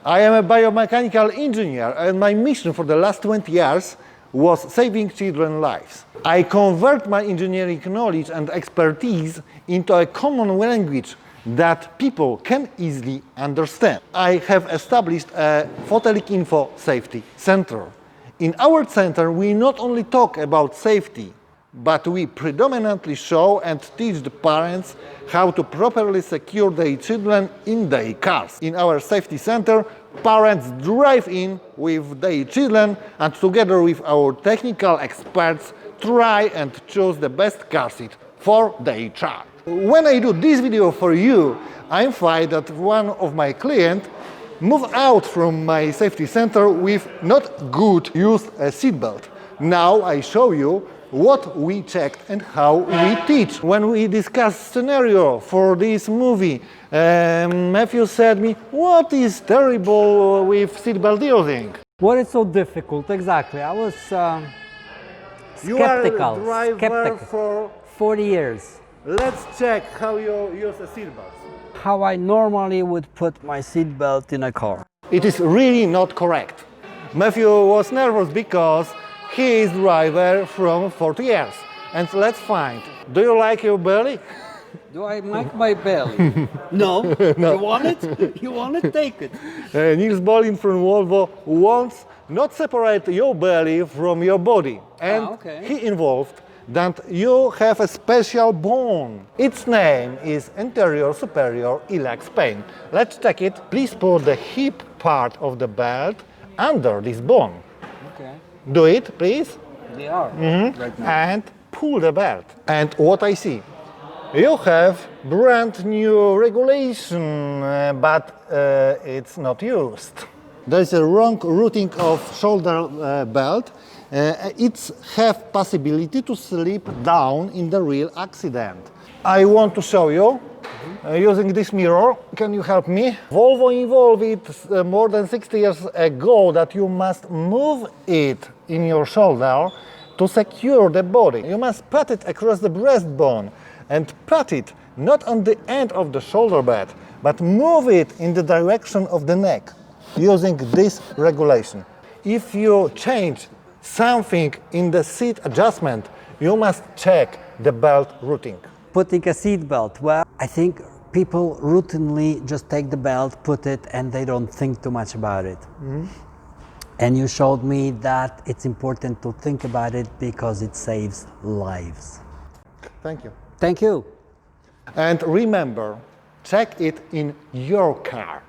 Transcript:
I am a biomechanical engineer and my mission for the last 20 years was saving children's lives. I convert my engineering knowledge and expertise into a common language that people can easily understand. I have established a fotelik.info safety center. In our center, we not only talk about safety, but we predominantly show and teach the parents how to properly secure their children in their cars. In our safety center, parents drive in with their children and together with our technical experts try and choose the best car seat for their child. When I do this video for you, I find that one of my clients moved out from my safety center with not good used seatbelt. Now I show you what we checked and how we teach. When we discussed scenario for this movie, Matthew said me, what is terrible with seatbelt using? What is so difficult? Exactly. I was You are a skeptical. driver for 40 years. Let's check how you use a seatbelt. How I normally would put my seatbelt in a car. It is really not correct. Matthew was nervous because he is driver from 40 years. And let's find, do you like your belly? Do I like my belly? No. No. You want it? You want it? Take it. Nils Bohlin from Volvo wants not separate your belly from your body. And okay. he involved that you have a special bone. Its name is anterior superior iliac spine. Let's check it. Please put the hip part of the belt under this bone. Okay. Do it, please. They are right now. And pull the belt. And what I see? You have brand new regulation, but it's not used. There's a wrong routing of shoulder belt. It's have possibility to slip down in the real accident. I want to show you using this mirror. Can you help me? Volvo involved it more than 60 years ago that you must move it in your shoulder to secure the body. You must put it across the breastbone and put it not on the end of the shoulder blade, but move it in the direction of the neck using this regulation. If you change something in the seat adjustment, you must check the belt routing. Putting a seatbelt. Well, I think people routinely just take the belt, put it, and they don't think too much about it. And you showed me that it's important to think about it because it saves lives. Thank you. Thank you. And remember, check it in your car.